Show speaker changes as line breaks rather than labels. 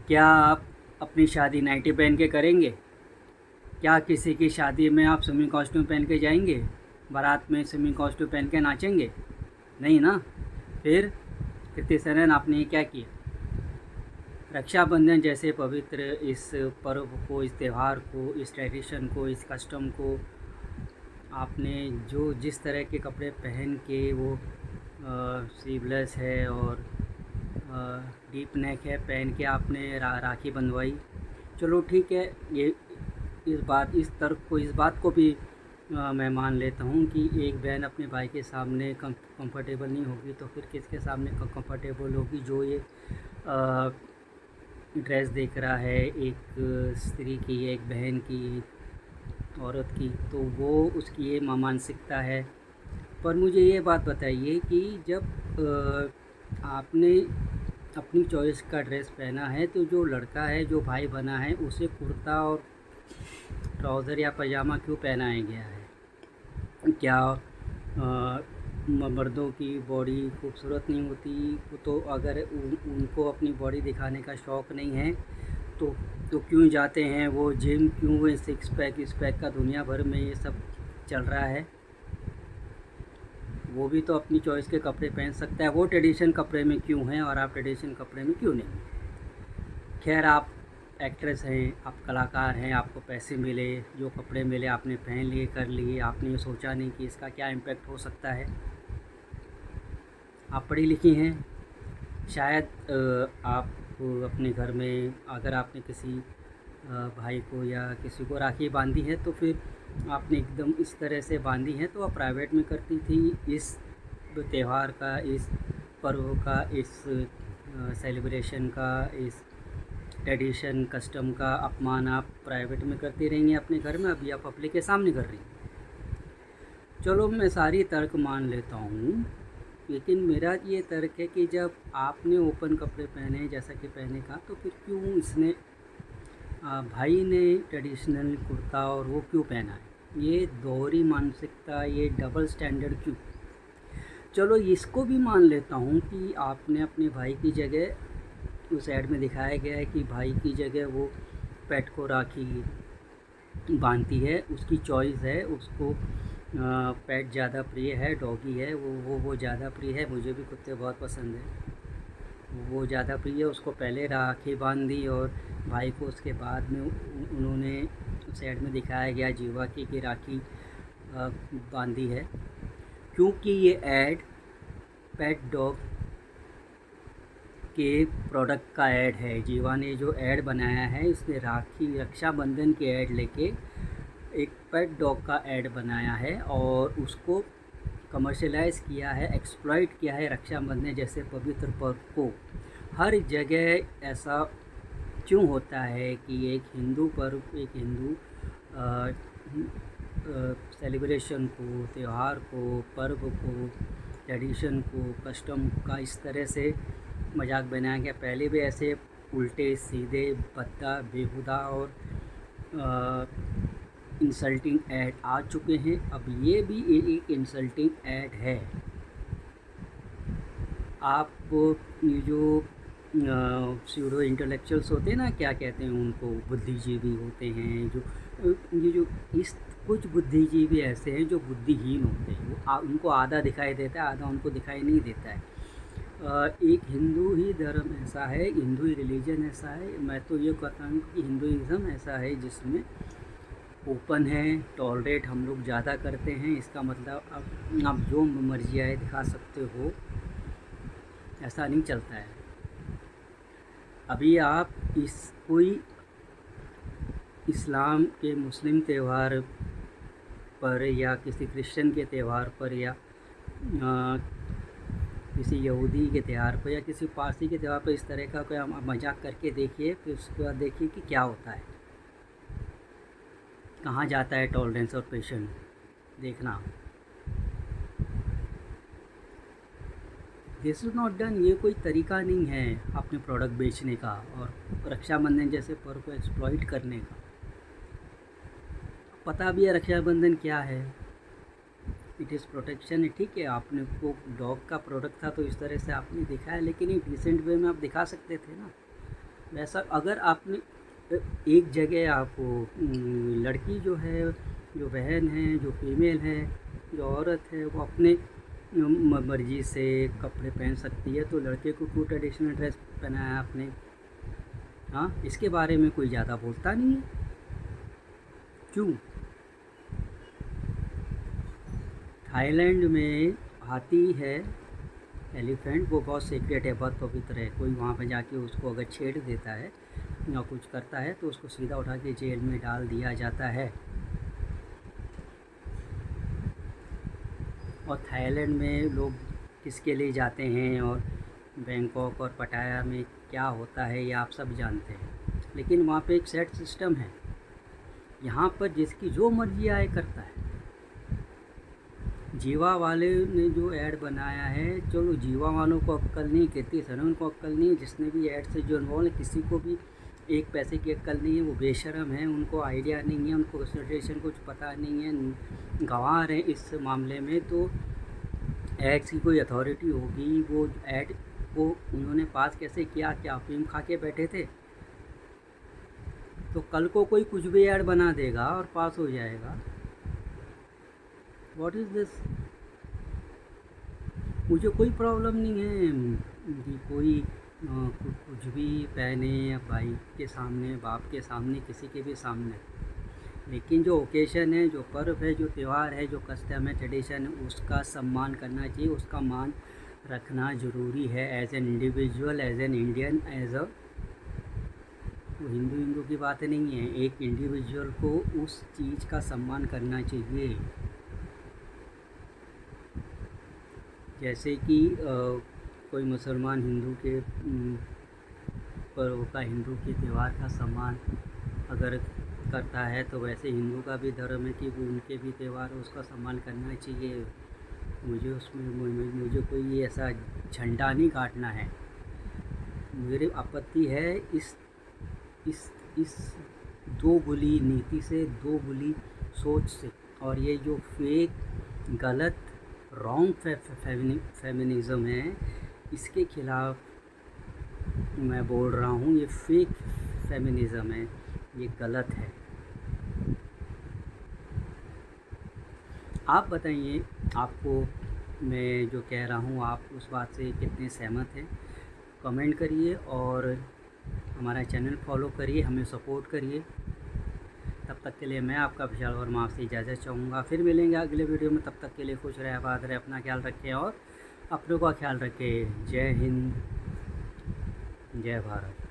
क्या आप अपनी शादी नाइटी पहन के करेंगे? क्या किसी की शादी में आप स्विमिंग कॉस्ट्यूम पहन के जाएंगे? बारात में स्विमिंग कॉस्ट्यूम पहन के नाचेंगे? नहीं ना। फिर कृति सेनन आपने ये क्या किया? रक्षाबंधन जैसे पवित्र इस पर्व को, इस त्यौहार को, इस ट्रेडिशन को, इस कस्टम को आपने जो जिस तरह के कपड़े पहन के वो स्लीवलेस है और डीप नेक है पहन के आपने राखी बंधवाई। चलो ठीक है, ये इस तर्क को, इस बात को भी मैं मान लेता हूँ कि एक बहन अपने भाई के सामने कंफर्टेबल नहीं होगी तो फिर किसके सामने कंफर्टेबल होगी? जो ये ड्रेस देख रहा है एक स्त्री की, एक बहन की, औरत की, तो वो उसकी ये मानसिकता है। पर मुझे ये बात बताइए कि जब आपने अपनी चॉइस का ड्रेस पहना है तो जो लड़का है, जो भाई बना है, उसे कुर्ता और ट्राउज़र या पजामा क्यों पहनाया गया है? क्या मर्दों की बॉडी खूबसूरत नहीं होती? तो अगर उनको अपनी बॉडी दिखाने का शौक़ नहीं है तो क्यों जाते हैं वो जिम? क्यों वो सिक्स पैक इस पैक का दुनिया भर में ये सब चल रहा है? वो भी तो अपनी चॉइस के कपड़े पहन सकता है। वो ट्रेडिशन कपड़े में क्यों हैं और आप ट्रेडिशन कपड़े में क्यों नहीं? खैर, आप एक्ट्रेस हैं, आप कलाकार हैं, आपको पैसे मिले, जो कपड़े मिले आपने पहन लिए, कर लिए, आपने ये सोचा नहीं कि इसका क्या इम्पैक्ट हो सकता है। आप पढ़ी लिखी हैं, शायद आप अपने घर में अगर आपने किसी भाई को या किसी को राखी बांधी है तो फिर आपने एकदम इस तरह से बांधी है तो आप प्राइवेट में करती थी। इस त्यौहार का, इस पर्व का, इस सेलिब्रेशन का, इस ट्रेडिशन कस्टम का अपमान आप प्राइवेट में करती रहेंगी अपने घर में, अभी आप पब्लिक के सामने कर रही हैं। चलो, मैं सारी तर्क मान लेता हूँ, लेकिन मेरा ये तर्क है कि जब आपने ओपन कपड़े पहने जैसा कि पहने का, तो फिर क्यों इसने भाई ने ट्रेडिशनल कुर्ता और वो क्यों पहना है? ये दोहरी मानसिकता, ये डबल स्टैंडर्ड क्यों? चलो, इसको भी मान लेता हूँ कि आपने अपने भाई की जगह, उस ऐड में दिखाया गया है कि भाई की जगह वो पेट को राखी बांधती है, उसकी चॉइस है, उसको पेट ज़्यादा प्रिय है, डॉगी है, वो ज़्यादा प्रिय है। मुझे भी कुत्ते बहुत पसंद है, वो ज़्यादा प्रिय है, उसको पहले राखी बांध दी और भाई को उसके बाद में उन्होंने उस ऐड में दिखाया गया जीवा की राखी बांधी है, क्योंकि ये ऐड पेट डॉग के प्रोडक्ट का ऐड है। जीवा ने जो ऐड बनाया है, इसने राखी रक्षाबंधन के ऐड लेके एक पेट डॉग का ऐड बनाया है और उसको कमर्शलाइज़ किया है, एक्सप्लॉइट किया है रक्षाबंधन जैसे पवित्र पर्व को। हर जगह ऐसा क्यों होता है कि एक हिंदू पर्व, एक हिंदू सेलिब्रेशन को, त्यौहार को, पर्व को, ट्रेडिशन को, कस्टम का इस तरह से मजाक बनाया गया? पहले भी ऐसे उल्टे सीधे भद्दा, बेहुदा और इंसल्टिंग ऐड आ चुके हैं। अब ये भी एक इंसल्टिंग ऐड है। आप ये जो स्यूडो इंटेलेक्चुअल्स होते हैं ना, क्या कहते हैं उनको, बुद्धिजीवी होते हैं, ये जो इस कुछ बुद्धिजीवी ऐसे हैं जो बुद्धिहीन होते हैं। वो उनको आधा दिखाई देता है, आधा उनको दिखाई नहीं देता है। एक हिंदू ही धर्म ऐसा है, हिंदू ही रिलीजन ऐसा है, मैं तो ये कहता हूँ कि हिंदुइज़्म ऐसा है जिसमें ओपन है, टॉलरेट हम लोग ज़्यादा करते हैं। इसका मतलब आप जो मर्जी आए दिखा सकते हो, ऐसा नहीं चलता है। अभी आप कोई इस्लाम के, मुस्लिम त्यौहार पर या किसी क्रिश्चियन के त्यौहार पर या किसी यहूदी के त्यौहार पर या किसी पारसी के त्यौहार पर इस तरह का कोई मजाक करके देखिए, फिर उसके बाद देखिए कि क्या होता है, कहाँ जाता है टॉलरेंस और पेशेंस। देखना, दिस इज़ नॉट डन। ये कोई तरीका नहीं है अपने प्रोडक्ट बेचने का और रक्षाबंधन जैसे पर्व को एक्सप्लॉइट करने का। पता भी है रक्षाबंधन क्या है, इट इज़ प्रोटेक्शन है। ठीक है, आपने को डॉग का प्रोडक्ट था तो इस तरह से आपने दिखाया, लेकिन एक डिसेंट वे में आप दिखा सकते थे ना। वैसा अगर आपने एक जगह आप लड़की जो है, जो बहन है, जो फीमेल है, जो औरत है, वो अपने मर्ज़ी से कपड़े पहन सकती है, तो लड़के को क्यों ट्रेडिशनल ड्रेस पहनाया आपने? हाँ, इसके बारे में कोई ज़्यादा बोलता नहीं है, क्यों? थाईलैंड में हाथी है, एलिफेंट, वो बहुत सीक्रेट है, बहुत पवित्र है। कोई वहाँ पे जाके उसको अगर छेड़ देता है या कुछ करता है तो उसको सीधा उठा के जेल में डाल दिया जाता है। और थाईलैंड में लोग किसके लिए जाते हैं और बैंकॉक और पटाया में क्या होता है ये आप सब जानते हैं, लेकिन वहाँ पे एक सेट सिस्टम है। यहाँ पर जिसकी जो मर्जी आए करता है। जीवा वाले ने जो ऐड बनाया है, चलो जीवा वालों को अक्ल नहीं, कहती सनम को अक्ल नहीं, जिसने भी ऐड से जो इन्वॉल्व है किसी को भी एक पैसे की अक्ल नहीं है, वो बेशरम है, उनको आइडिया नहीं है, उनको कंसल्टेशन कुछ पता नहीं है, गंवार हैं इस मामले में। तो एड्स की कोई अथॉरिटी होगी, वो ऐड को उन्होंने पास कैसे किया? क्या अफीम खा के बैठे थे? तो कल को कोई कुछ भी ऐड बना देगा और पास हो जाएगा। What is this? मुझे कोई प्रॉब्लम नहीं है कि कोई कुछ भी पहने, या भाई के सामने, बाप के सामने, किसी के भी सामने, लेकिन जो ओकेशन है, जो पर्व है, जो त्यौहार है, जो कस्टम है, ट्रेडिशन है, उसका सम्मान करना चाहिए, उसका मान रखना ज़रूरी है। As an individual, as an Indian, as a, वो हिंदू की बात नहीं है, एक इंडिविजुअल को उस चीज़ का सम्मान करना चाहिए। जैसे कि कोई मुसलमान हिंदू के पर्व का, हिंदू के त्यौहार का सम्मान अगर करता है, तो वैसे हिंदू का भी धर्म है कि वो उनके भी त्यौहार है, उसका सम्मान करना चाहिए। मुझे कोई ऐसा झंडा नहीं काटना है। मेरी आपत्ति है इस दो बुली नीति से, दो बुली सोच से, और ये जो फेक, गलत, रॉन्ग फेमिनिज़म है, इसके खिलाफ मैं बोल रहा हूँ। ये फेक फेमिनिज़म है, ये गलत है। आप बताइए, आपको मैं जो कह रहा हूँ आप उस बात से कितने सहमत हैं? कमेंट करिए और हमारा चैनल फॉलो करिए, हमें सपोर्ट करिए। तब तक के लिए मैं आपका विशाल वर्मा आपसे इजाज़त चाहूँगा। फिर मिलेंगे अगले वीडियो में। तब तक के लिए खुश रहे, आबाद रहे, अपना ख्याल रखें और अपनों का ख्याल रखें। जय हिंद, जय भारत।